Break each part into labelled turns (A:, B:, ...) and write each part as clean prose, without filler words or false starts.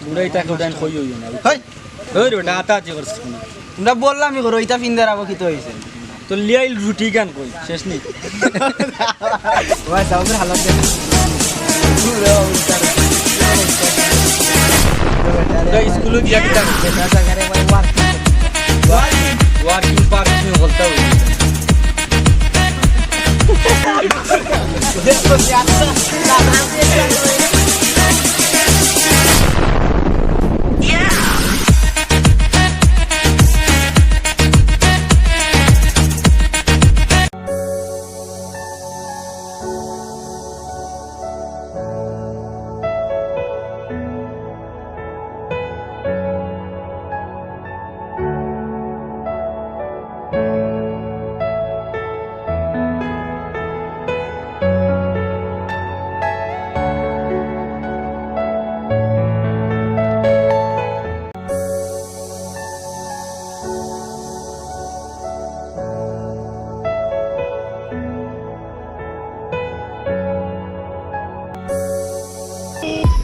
A: তোমরা এটা কোটাইন কই হইও না
B: হই
A: ওই রে বেটা আতা যে করছিস
B: তোমরা বললাম আমি করো এটা ফিন্দার আবো কি তো হইছে
A: তো লিয়াইল রুটি গান কই শেষ নি
B: ওই সাউন্ডের হালত দেখ
A: তো স্কুলে গিয়া কি
B: বেটা জায়গায় ভাই
A: ওয়ার্কিং পার্ক में बोलता हूं
B: देखो क्या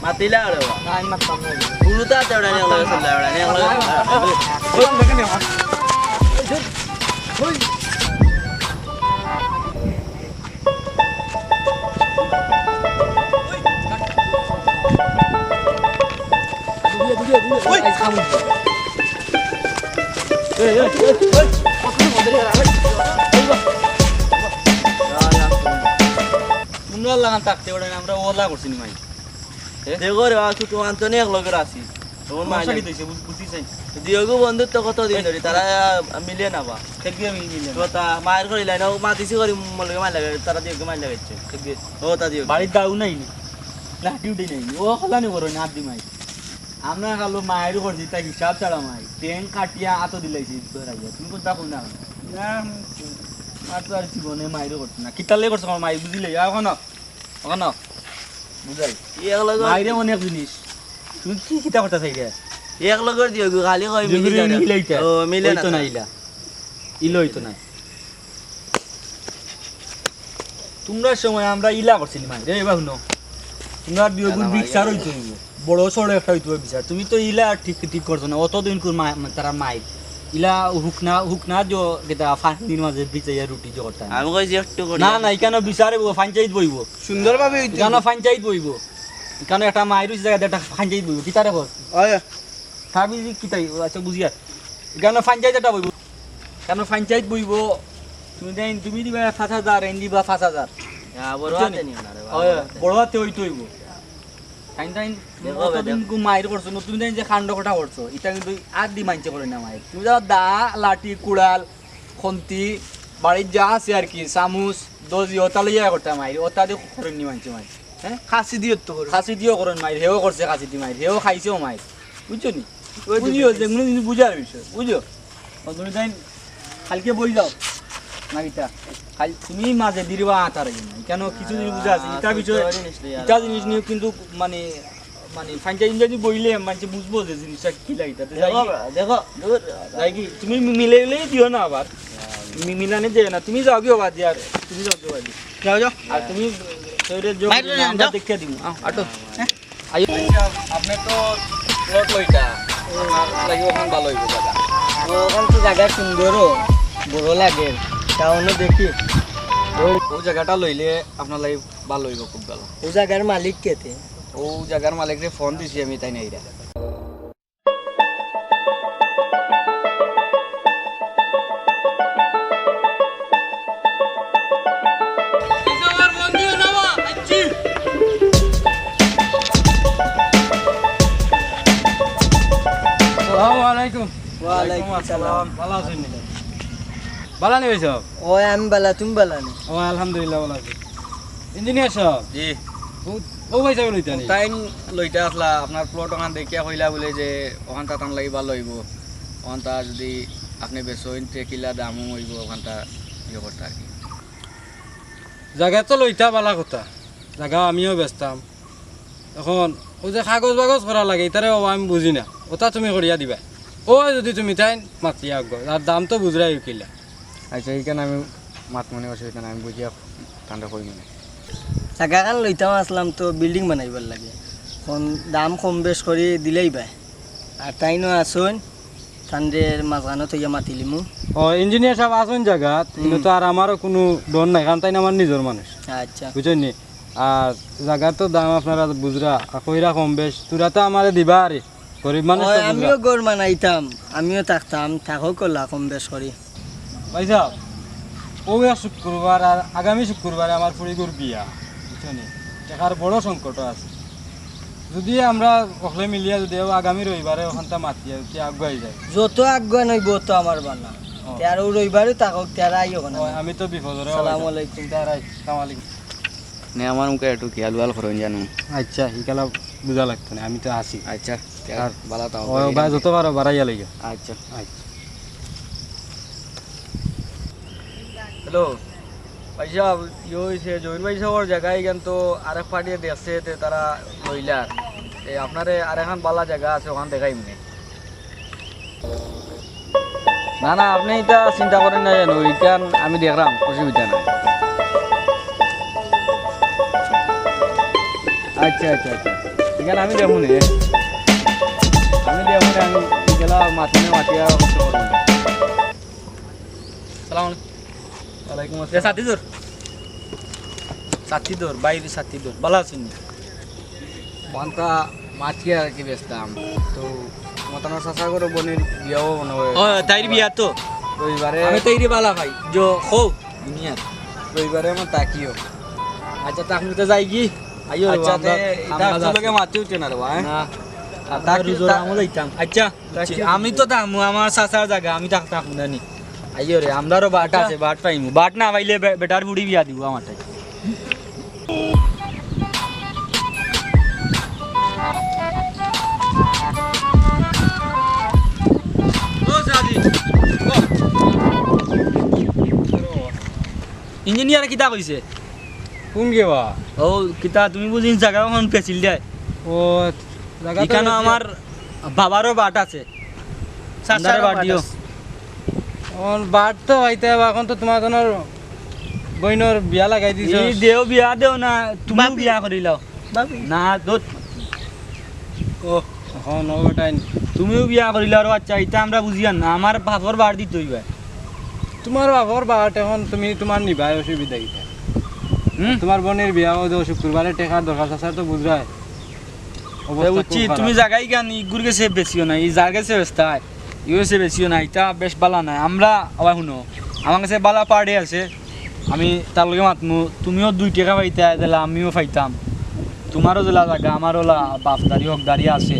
C: Matila ada ba?
B: Kain matam mo.
C: Bulu ta ta udah yang lalu sebelah udah yang lalu.
B: Hoy, makan ya. Hoy. Hoy, ais kamu. Hoy. Aku mau dari arah.
A: তোমরা লাগান থাকতে ওটা আমরা ওলা করছি নি ভাই
C: দেখো রে বাবা তুই আন্তনে এক লগে আসি তোমার মা
A: মাশা কি দিছে বুঝিছেন
C: দিয়োগো বন্ধুত্ব কত দিন ধরে তারা মিলে না বা
A: থেকে আমি মিলে
C: তো তা মায়ের করে লাইনা মা দিছি করে মলগে মার লাগে তারা দিয়োগো মার লাগাচ্ছে
A: থেকে
C: ও তা দিয়োগো
A: বাড়ি দাও নাই না ডিউটি নাই ও হলানি করো না আদি মাই আমরা খালো মায়ের উপর দিতা হিসাব ছাড়া মাই ট্রেন কাটিয়া আতো দিলাইছি ধরাইয়া তুমি কোন দেখো না না আর তো আর জীবনে মায়ের করছ না কিতালে করছ আমার মাই বুঝিলে এখন এখন বুঝাই
C: এক লগে
A: মাইরে অনেক জিনিস তুমি কি কিতা করতে চাই রে
C: এক লগে দিয়োগো খালি কই
A: মিলাইতা
C: ও মিলে না
A: তো না ইলা ইলই তো না তোমরা সময় আমরা ইলা করছিলি মাই রে বাবু নো তোমরা বিয়োগুর বিচার হইতো বড় সড় একটা হইতো বিচার তুমি তো ইলা ঠিক ঠিক করছো না অতদিন কোন তারা মাই ইলা হুকনা जो যেটা ফাঁসির মাঝে বিচাইয়া রুটি যে করতে
C: আমি কইছি একটু করে
A: না না এখানে বিচারে পঞ্চায়েত বইব
B: সুন্দরভাবে
A: এখানে পঞ্চায়েত বইব এখানে একটা মায়ের জায়গাতে একটা পঞ্চায়েত বইব কি তারে বল
B: ওই
A: ভাবি কি তাই আচ্ছা বুঝিয়া এখানে পঞ্চায়েত একটা বইব কেন পঞ্চায়েত বইব তুমি দিবা 5000 এন্ডি বা 5000
C: বড় হাতে নি না রে
A: বড় হাতে হইতো হইব টাইম কতদিন কো মায়ের করছো তুমি জানি যে কাণ্ড কথা করছো এটা কিন্তু আর দি মানছে করে না মায়ের তুমি যাও দা লাঠি কুড়াল খন্তি বাড়ির যা আছে আর কি চামুচ দজি ওটা লইয়া করতে মায়ের ওটা দিয়ে করেন নি মানছে মায়ের হ্যাঁ
B: খাসি দিও তো করে
A: খাসি দিও করেন মায়ের হেও করছে খাসি দি মায়ের হেও খাইছেও মায়ের বুঝছো নি বুঝিও যেগুলো কিন্তু বুঝার বিষয় বুঝো তুমি জানি কালকে বই যাও না এটা খালি তুমি মাঝে দিবা আতার কেন কিছু জিনিস বুঝা আছে এটা বিষয় এটা জিনিস নিয়ে কিন্তু মানে মানে পঞ্চায়েত যদি বইলে মানে বুঝবো যে জিনিসটা কি লাগে তাতে
C: দেখো
A: যাই কি তুমি মিলাইলেই দিও না আবার মিলানে যে না তুমি যাও গিয়ে বাদ আর তুমি যাও গিয়ে বাদ
B: যাও যাও
A: আর তুমি শরীরে যোগ আমরা দেখে দিব আটো আই আপনি তো প্লট লইটা লাগি ওখান ভালো হইব জায়গা
B: ওখান তো জায়গা সুন্দরও বড় লাগে তাহলে দেখি
A: ও জায়গাটা লইলে আপনার লাগে ভালো হইব খুব ভালো
B: ও জায়গার মালিক কেতে
A: ও জায়গার মালিকরে ফোন দিছি আমি তাই নাই রা আসসালামু আলাইকুম
B: ওয়া আলাইকুম আসসালাম
A: ভালো আছেন ভালো নেই সব
B: ওই আমি বালা তুমি বালা নি
A: ও আলহামদুলিল্লাহ ভালো আছি ইঞ্জিনিয়ার সাহেব
C: জি
A: ও ভাই সাহেব লইতা নি
C: টাইম লইটা আসলা আপনার প্লট ওখান দেখিয়া কইলা বলে যে ওখানটা টান লাগি ভালো হইব ওখানটা যদি আপনি বেসইন কিলা দামও হইব ওখানটা ইয়ে করতে আর কি
A: জায়গা তো লইতা বালা কথা জায়গা আমিও বেচতাম এখন ও যে কাগজ বাগজ করা লাগে এটারে আমি বুঝি না ওটা তুমি করিয়া দিবা ও যদি তুমি তাই মাতিয়া আর দাম তো বুঝরাই কিলা
C: আচ্ছা এইখানে আমি মাত মনে অসুবিধা না আমি বুঝিয়া ঠান্ডা করি মনে
B: জায়গা কান লইতাম আসলাম তো বিল্ডিং বানাইবার লাগে দাম কম বেশ করে দিলেই ভাই আর তাই নয় আসুন তান্ডের মাঝখানো থইয়া মাতিলিমু
D: ও ইঞ্জিনিয়ার সাহেব আসুন জায়গাত কিন্তু তো আর আমারও কোনো ডর নাই কারণ তাই না আমার নিজের মানুষ
B: আচ্ছা
D: বুঝছেন নি আর জায়গার তো দাম আপনারা বুঝরা কইরা কম বেশ তোরা তো আমারে দিবা আরে গরিব মানুষ তো বুঝরা।
B: আমিও গড় মানাইতাম আমিও থাকতাম থাকো করলা কম বেশ করি
D: ভাই সাহেব ও শুক্রবার আর আগামী শুক্রবারে আমার পরিগুর বিয়া বুঝছেন নি টাকার বড় সংকট আছে যদি আমরা অকলে মিলিয়া যদি আগামী রবিবারে ওখানটা মাতিয়া কি আগুয়াই যায়
B: যত আগুয়া নইব তো আমার বানা তেরো রবিবারও থাকক তেরা আইও না
D: আমি তো বিপদরে
B: সালাম আলাইকুম
D: আসসালামু আলাইকুম
C: নে আমার মুখে একটু খেয়াল বাল করুন জানো
D: আচ্ছা হিকালা বুঝা লাগতো না আমি তো আসি
C: আচ্ছা আর বালা তাও
D: ও ভাই যত পারো বাড়াইয়া লাগে
C: আচ্ছা
D: আচ্ছা
C: হ্যালো ভাই সাহেব ইয়ে হয়েছে জমিন ভাই সাহেবের জায়গায় এখান তো আরেক পার্টি দেখছে তে তারা লইলার আপনারে আরেকখান বালা জায়গা আছে ওখান দেখাই মনে না না আপনি এটা চিন্তা করেন না জানো এখান আমি দেখলাম অসুবিধা নাই আচ্ছা আচ্ছা আচ্ছা এখানে আমি দেখুন আমি এগুলা মাথিনে মাতিয়া কষ্ট করুন সালাম ওয়ালাইকুম আসসালাম
A: সাথী দোর বাইরে সাথী দোর ভালো আছেন
C: বান্তা মাছিয়া আর কি বেচতাম তো মতানো চাষা করে বনির বিয়াও মনে হয়
A: তাইর বিয়া তো
C: রবিবারে
A: আমি তাইরে বালা ভাই জো খো দুনিয়া
C: রবিবারে আমার তাকিও
A: আচ্ছা তা আপনি তো যাই কি আইও
C: আচ্ছা এটা আপনাকে মাতি উঠছে না রে ভাই
A: না তাকি জোর আমল হইতাম আচ্ছা আমি তো দাম আমার সাসার জায়গা আমি থাকতাম না নি আইও রে আমরারও বাট আছে বাট পাইমু বাট না পাইলে বেটার বুড়ি বিয়া দিব আমারটাই ইঞ্জিনিয়ার কিতা কইছে
D: কোন গেবা
A: ও কিতা তুমি বুঝিন জায়গা এখন পেছিল দেয়
D: ও জায়গা
A: এখানে আমার বাবারও বাট আছে সাসার বাট দিও
D: বাট তো হইতে এখন তো তোমার জনের বইনর বিয়া লাগাই দিছ
A: এই দেও বিয়া দেও না তুমি বিয়া করিলাও না দোত
D: ও এখন ওটাই
A: তুমিও বিয়া করিলা আর আচ্ছা এটা আমরা বুঝিয়ান না আমার বাপর বাট দিত হইবা
D: তোমার বাবার বাট এখন তুমি তোমার নিবাই অসুবিধা কি তোমার বোনের বিয়া ও শুক্রবারে টেকার দরকার আছে তো বুঝরাই
A: বুঝছি তুমি জায়গায় গান ইগুর গেছে বেশিও না এই জায়গা গেছে ব্যস্ত হয় ইউ গেছে বেশিও না এটা বেশ বালা নাই আমরা আবার শুনো আমার কাছে বালা পার্টি আছে আমি তার লগে মাতমু তুমিও 2 টাকা পাইতে দিলে আমিও পাইতাম তোমারও জেলা জায়গা আমারও বাপদারি হকদারি আছে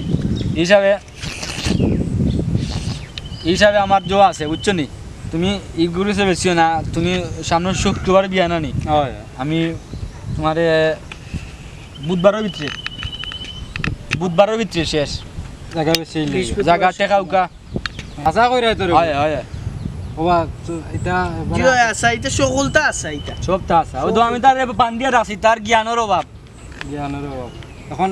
A: হিসাবে আমার জো আছে বুঝছো নি তুমি ইগুর গেছে বেশিও না তুমি সামনের শুক্রবার বিয়া না নি আমি তোমার বুধবারের ভিতরে শেষ
D: জায়গা বেশি
A: জায়গা টেকা উকা
D: আশা কইরা তোর
A: হয় হয়
D: ওবা এটা
B: কি হয় আসা এটা সকলটা আসা এটা
A: সব তা আছে ওই তো আমি তার বান্ধিয়া রাখছি তার জ্ঞানের অভাব
D: জ্ঞানের অভাব। এখন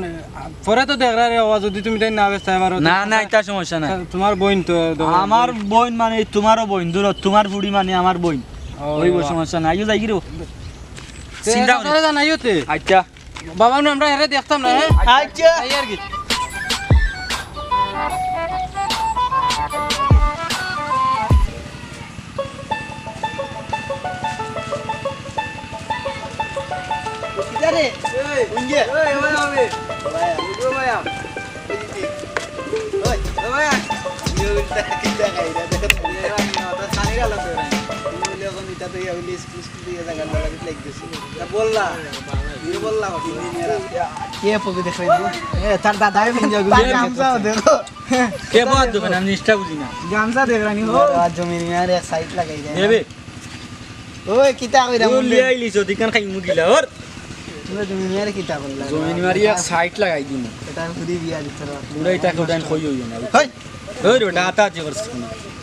D: পরে তো দেখরা রে বাবা যদি তুমি তাই না ব্যস্ত আমার
A: না না এটা সমস্যা নাই
D: তোমার বোন তো
A: আমার বোন মানে তোমারও বোন দূর তোমার বুড়ি মানে আমার বোন ওই সমস্যা নাই আইও যাই গিরো চিন্তা
D: করে জানাইতে
A: আচ্ছা
D: বাবা আমরা হেরে দেখতাম না হ্যাঁ
B: আচ্ছা
D: এই আর কি
B: আরে এই উঙ্গে এই ভাই আমি ভাই ভাই ওই ভাই ইউটা কিটা গাইরা দেখো ভাই ওটা সানিরা লাগে রে বলে এখন এটা তো ইয়া লিস্ট দিয়ে জায়গা লাগি লাগতেছে তা বললা দিয়ে বললা কে পকে দেখাই দিব এ তার দাদা আমি গামছা দেখো
A: কে বাদ দেবে আমি নিষ্ঠা বুঝি না
B: গামছা দেখ রানি হো জমি নিয়ার এক সাইড লাগাই দেয়
A: দেবে
B: ওই কিটা কইরা
A: ও লিয়ে আইলিছো দিকান খাই মুদিলা ওর
B: তুমি জমি নিয়ার কিটা বললা
A: জমিন মারি এক সাইড লাগাই দিন
B: এটা খুদি বিয়া দিতে
A: পুরাই টাকা উঠান কই হইও না
B: হই
A: ওই রোটা আতা আছে করছ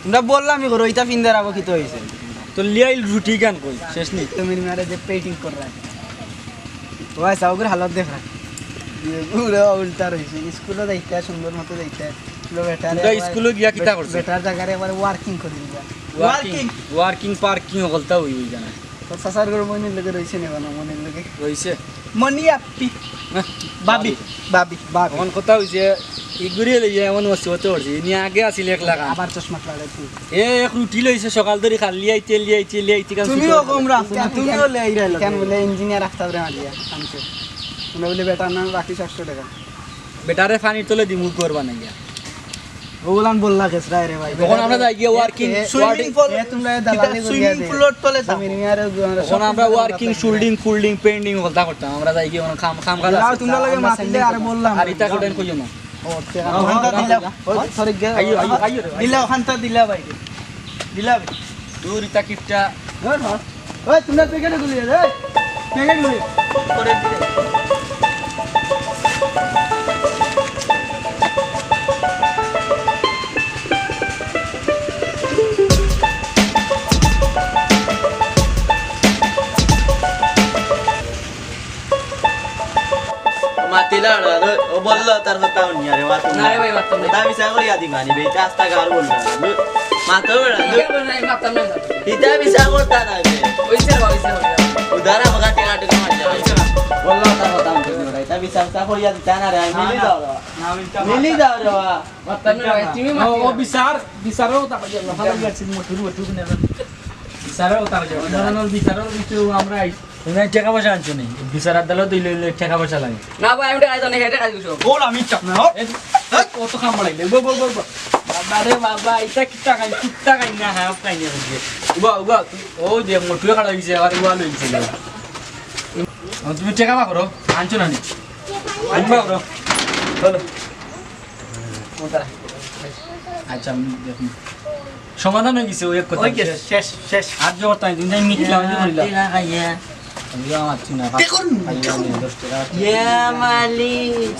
B: তোমরা বললাম আমি ঘর ওইটা ফিন্দার আবো কি তো হইছে
A: তো লিয়ে আইল রুটি গান কই শেষ নি
B: তুমি মেরে যে পেটিং कर रहा है ওই সাউগের হালত দেখ রা পুরো উল্টা রইছে স্কুলে যাইতা সুন্দর মতো যাইতা লো বেটা
A: তোমরা স্কুলে গিয়া কিতা করছ
B: বেটার জায়গায় একবার ওয়ার্কিং করে দিবা
A: ওয়ার্কিং পার্কিং হলতা হই জানা
B: তো সাসার ঘর মনির লগে রইছে না মনির লগে
A: রইছে
B: মনি আপি বাবি বাবি বাবি
C: এখন কথা হয়েছে ইগুড়িয়ে লইয়া এমন মস্তি হতে পারছি নিয়ে আগে আসিল 1 লাখ
B: আবার চশমা লাগাই তুই
C: এক রুটি লইছে সকাল ধরে খালি আইতে লিয়াইতে
B: তুমিও গোমরা তুমিও লেই রাইলো কেন বলে ইঞ্জিনিয়ার রাস্তা ধরে মারিয়া আনছে তুমি বলে বেটার নাম বাকি 700 টাকা
C: বেটারে পানির তলে দিমু করবা না গিয়া
B: ওগুলান বললা কেসরা রে ভাই
C: তখন আমরা যাই গিয়ে ওয়ার্কিং
B: সুইমিং পুল তোমরা দালালি করিয়া দে সুইমিং পুলের তলে তুমি মিয়ারে
C: তখন আমরা ওয়ার্কিং শুল্ডিং পেন্ডিং হলতা করতাম আমরা যাই গিয়ে খাম খাজা
B: আর তোমরা লাগে মাতিলে আর বললাম
C: আর ইটা কোটেন কইও না
B: ও ওখানটা দিলা সরি
C: আইও
B: দিলা ওখানটা দিলা ভাই দিলা
C: দূর ইটা কিপটা
B: ওই তোমরা প্যাকেটে গুলিয়ে দে প্যাকেট গুলিয়ে করে দিলে
E: মাতিলা ও বললো তার কথা উনি আরে মাত
A: না রে ভাই মারতাম না
E: তা বিচার করি আদি মানি বে আস্তা গার বললো মাতো বেড়া
A: মারতাম না
E: ইতা বিচার করতা না বে
A: ওইছে
E: উদারা বগা টেকা টেকা মার যাবে বললো তার কথা উনি রে তা বিচার তা করি আদি তা না রে মিলি দাও মিলি দাও রে
A: মারতাম না তুমি
C: ও বিচারও তা ভালো গেছে মোটর না বিচারও তা বিচারও দিতে আমরা তুমি টাকা পয়সা আনছো নি বিচার আদালত দিলে টাকা পয়সা লাগে
A: না ভাই আমি টাকা জানি হেটে খাইছো
C: বল আমি চাপ না কত খাম লাগলে বল বাবা রে বাবা এটা কি টাকা কুত্তা খাই না হ্যাঁ খাই না উবা ও যে মোটর খাড়া হইছে আর উবা লইছিল তুমি টাকা বা করো আনছো না নি আনবা করো চলো আচ্ছা আমি দেখুন সমাধান হয়ে গেছে ওই এক কথা শেষ আর জোর তাই তুমি যাই মিটলাম
E: টেকা খাইয়া
C: আমি আমার চিনা
E: দেখুন
C: খাইয়া 10 টাকা
E: ইয়া মালি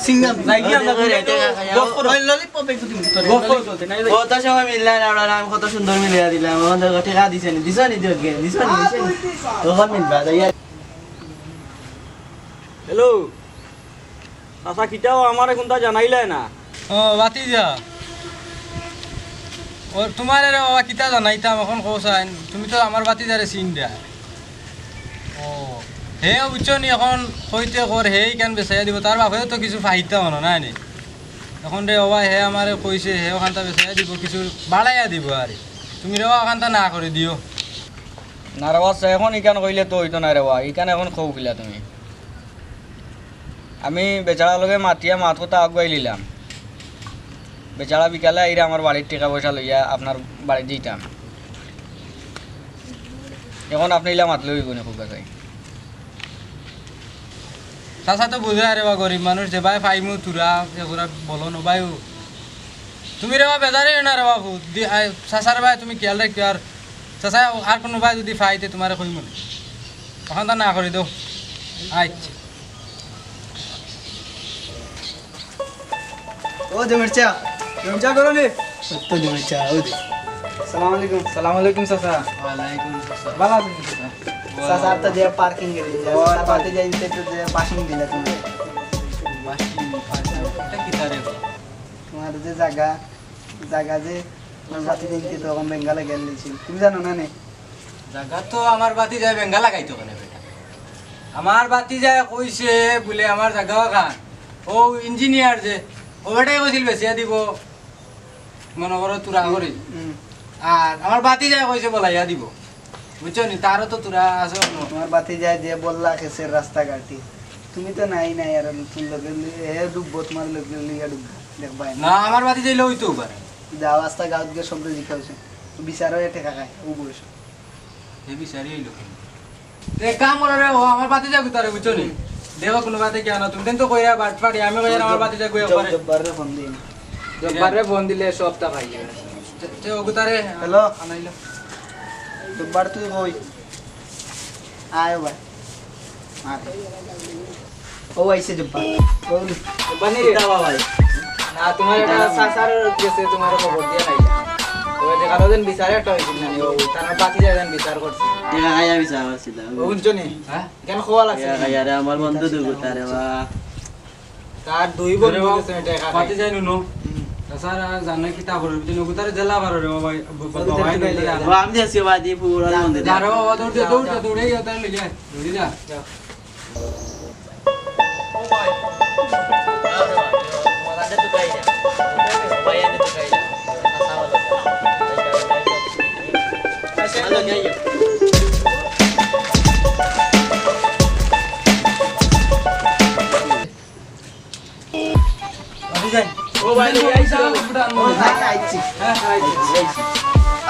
B: সিঙ্গাম
E: লাগি আমরা টেকা খাইয়া
B: ওই ললিপপ একটু দিন তোরে
C: গফর চলতে নাই
E: কত সময় মিললা না আমরা নাম কত সুন্দর মিলিয়া দিলাম আমাদের টাকা দিছেন দিছনি দিছনি তখন মিলবা ইয়া
C: হ্যালো চাচা কিটাও আমার কোনটা জানাইলে না
D: ও বাতি যা ও তোমার রে বাবা কিতা জানাইতাম এখন কৌসাইন তুমি তো আমার বাতি যারে চিন দিয়া ও হে বুঝছো নি এখন কইতে কর হেই কেন বেচাইয়া দিব তার বাপেও তো কিছু ফাইতা মনে নাই নি এখন রে বাবা হে আমারে কইছে হে ওখানটা বেচাইয়া দিব কিছু বাড়াইয়া দিব আর তুমি রে ওখানটা না করে দিও
C: না রে বাচ্চা এখন ইকান কইলে তো হইতো না রে বা ইকান এখন খৌ কিলা তুমি আমি বেচারার লগে মাতিয়া মাত কথা আগুয়াই লিলাম বেচারা বিকালে আইরা আমার বাড়ির টাকা পয়সা লইয়া আপনার বাড়ি দিতাম এখন আপনি ইলা মাতলে হইব না খুব কাছে
D: চাচা তো বুঝে আরে বা গরিব মানুষ যে ভাই ফাইমু তুরা এগুলা বলো না ভাই তুমি রে বা বেজারে না রে বাবু চাচার ভাই তুমি খেয়াল রাখো আর চাচা আর কোনো ভাই যদি ফাইতে তোমারে কইম না তখন তা না করে দাও আচ্ছা
B: ও জমিরচা করো নি তো জমিরচা ও দে
C: সালাম আলাইকুম চাচা
B: ওয়ালাইকুম আসসালাম
C: ভালো আছেন চাচা
B: সাসার তো যে পার্কিং এর আর বাতে যাই তো যে পার্কিং দিলা তুমি
C: এটা কি তারে
B: তোমার যে জায়গা যে বাতি দিনতে তো কম বেঙ্গালে গেলেছি তুমি জানো না নে
D: জায়গা তো আমার বাতি যায় বেঙ্গা লাগাইতো কেন বেটা আমার বাতি যায় কইছে বলে আমার জায়গা খান ও ইঞ্জিনিয়ার যে ওটাই কইছিল বেচিয়া দিব মনে করো তুরা করি আর আমার বাতি যায় কইছে বলাইয়া দিব বুঝছো নি তারও তো তুরা আছে
B: তোমার বাতি যায় যে বললা কেসের রাস্তাঘাটি তুমি তো নাই আর তুমি লগে হে ডুববো তোমার লগে লিয়া ডুববো দেখবা
D: না আমার বাতি যাইলে হইতো পারে
B: যাও রাস্তা গাঁত গিয়ে শব্দ জিখাওছে বিচারও টেকা খায় ও বসে
D: এ বিচারি হইলো এক কাম করে রে ও আমার বাতি যাগু তারে বুঝছো নি দেখো কোনো বাতি কেন তুমি তো কইরা বাট পাড়ি আমি কইরা আমার বাতি যাগু একবারে
B: জব্বারে ফোন দিই
C: জব্বারে ফোন দিলে সব টাকা পাই যাবে
D: তে ওগুতারে
B: হ্যালো
D: আনাইলো
B: জব্বার তুই কই আয় ভাই আরে ও আইছে জব্বার বল
C: বানি রে ভাই না তোমার এটা সাসার গেছে তোমার খবর দিয়া নাই ওই দেখালো দেন বিচারে একটা হইছিল না ও তার বাতি যায় দেন বিচার করছে
E: টেকা খাইয়া বিচার করছিল
C: ও বুঝছো নি হ্যাঁ কেন খোয়া লাগছে
E: টেকা খাইয়া রে আমার বন্ধু দুগুতারে বা
C: তার দুই বন্ধু গেছে টাকা
D: বাতি যাই নুনো স্যার জানে কি তা করবে তুমি ওগুতারে জেলা বারো রে বাবা
E: ও আমি দেশে বাদি পুরা মন্দির
D: যারো দৌড় দৌড় দৌড়ে গিয়ে তার লিগে দৌড়ি যা
C: ও ভাই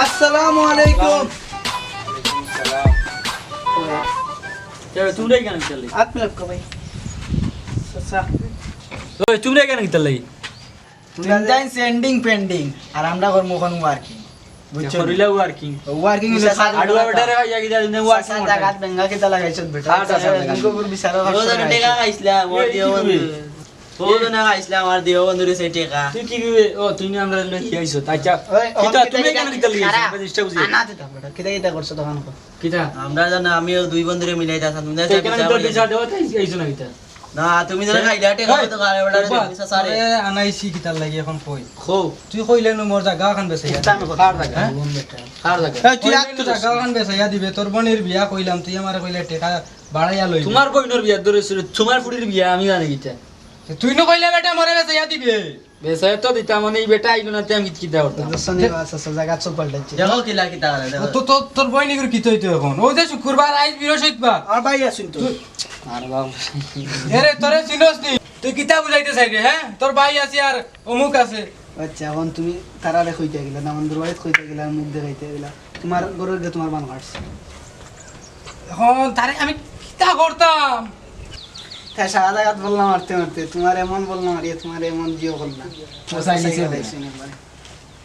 B: আসসালামু আলাইকুম
A: তোমরা কেন চলে
B: আপনি লোক ভাই আচ্ছা
A: তোমরা কেন চলে
B: ডিজাইন সেন্ডিং পেন্ডিং আর আমরা করব কোন ওয়ার্কিং বুঝছো
A: করিলা ওয়ার্কিং
B: ওয়ার্কিং ইজ
A: আডুয়া বেটারে ইয়া কি জানি ওয়ার্কিং
B: সাসা জায়গা বেঙ্গা কি তা লাগাইছ বেটা ইনকো পুর বিচারো
A: তুই কি ও তুই না আমরা লই আইছো আচ্ছা কিটা তুমি কেন চলে গেছো চেষ্টা বুঝি
B: আনা দিতা বেটা কিটা কিটা করছ তখন কো
A: কিটা
E: আমরা জানো আমিও দুই বন্ধুরে মিলাই দাস তুমি
A: কেন তোর বিচার দেও তাই আইছো না কিটা
E: না তুমি ধরে খাইলা টেকা তো গালে বড় সারে
D: আনাইছি কিতার লাগি এখন কই
A: খো
D: তুই কইলে নো মোর জায়গা খান বেচাইয়া
B: আমি কথা
A: কার জায়গা কার জায়গা
B: তুই
D: জায়গা খান বেচাইয়া দিবে তোর বোনের বিয়া কইলাম তুই আমারে কইলে টাকা বাড়াইয়া লই
A: তোমার কইনর বিয়া ধরে তোমার ফুড়ির বিয়া আমি জানি কিটা
D: তুই নো কইলে বেটা মরে বেচাইয়া দিবে
A: বেসায় তো দিতা মানে এই বেটা আইলো না তে আমি কিটা করতাম
B: দর্শনে সাসা জায়গা চল পাল্টাইছে
E: দেখো কিলা কিতা গালে দেখো
D: তো তোর বই নিগুর কি তুই এখন ওই যে শুক্রবার আইজ বৃহস্পতিবার
B: আর ভাই আসুন তো
A: আর বাবু
D: এরে তোরে চিনস নি তুই কিতা বুঝাইতে চাই রে হ্যাঁ তোর ভাই আছে আর অমুক আছে
B: আচ্ছা এখন তুমি তারারে কইতে গেলা না আমাদের বাড়িতে কইতে গেলা মুখ দেখাইতে গেলা তোমার গরুর গে তোমার বান কাটছে
D: এখন তারে আমি কিতা করতাম
B: তাই সারা জায়গা বললাম মারতে মারতে তোমার এমন বললাম মারিয়ে তোমার এমন জিও করলাম
D: ফসাই নিছে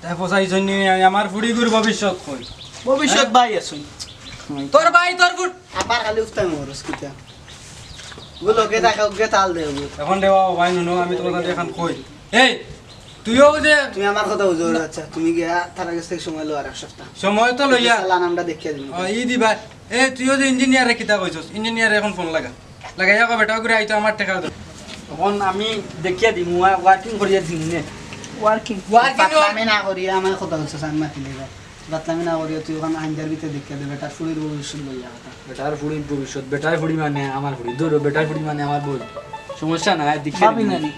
D: তাই ফসাই জন্য আমার ফুড়িগুর ভবিষ্যৎ কই
B: ভবিষ্যৎ ভাই আসুন
D: তোর ভাই তোর ফুট
B: আবার খালি উঠতাম মরস কিতা গুলো গে টাকা গে তাল দেব
D: এখন দেওয়া ভাই নুনো আমি তোমার কাছে এখন কই এই তুইও যে
B: তুমি আমার কথা বুঝো আচ্ছা তুমি গিয়া তার কাছ থেকে সময় লো আর এক সপ্তাহ
D: সময় তো লইয়া
B: চালান আমরা দেখিয়ে দিন
D: ই দিবা এ তুইও যে ইঞ্জিনিয়ারে কিতা কইছস ইঞ্জিনিয়ারে এখন ফোন লাগা লাগাইয়া কো বেটা করে আইতো আমার টাকা দে
A: এখন আমি দেখিয়া দিম ওয়ার্কিং করিয়া দিম নে
B: ওয়ার্কিং
D: Working
B: আমি না করি আমার কথা বলছো আমি মাতি লেগা বাতলামি না করি তুই ওখানে আইনজার ভিতরে দেখিয়ে দেবে তার ফুলের ভবিষ্যৎ লইয়া কথা
A: বেটার ফুড়ির ভবিষ্যৎ বেটার ফুড়ি মানে আমার ফুড়ি ধরো বেটার ফুড়ি মানে আমার বই সমস্যা না দেখিয়া
B: ভাবি না নি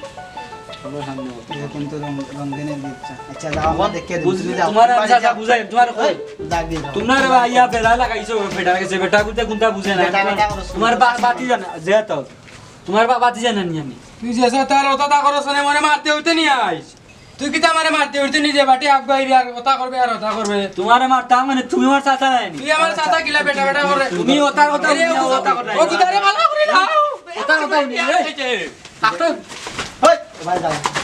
A: আমার সামনে
B: এটা কিন্তু রঙ্গিনের দিচ্ছা আচ্ছা যাও আমরা দেখিয়ে দিই তুমি যাও
A: তোমার চাচা বুঝাই তোমার কই
B: দাগ দিয়ে দাও
A: তোমার ইয়া বেড়া লাগাইছো বেটার কাছে বেটা গুতে কোনটা বুঝে না তোমার বাতি জানা যে তো তোমার বাতি জানা নি আমি
D: তুই যে তার ওটা করছ না মনে মারতে হইতে নি আইস তুই কিতা মারে মারতে হইতে নিজে বাটি আগাইরি আর ওটা করবে আর ওটা করবে
A: তোমার মারতা মানে তুমি আমার চাচা নাই
D: তুই আমার চাচা কিলা বেটা বেটা করে
A: তুমি ওটার কথা ওটা কথা
D: ও কিতারে ভালো করে দাও
A: ওটার কথা
D: এই
B: ভাই যাও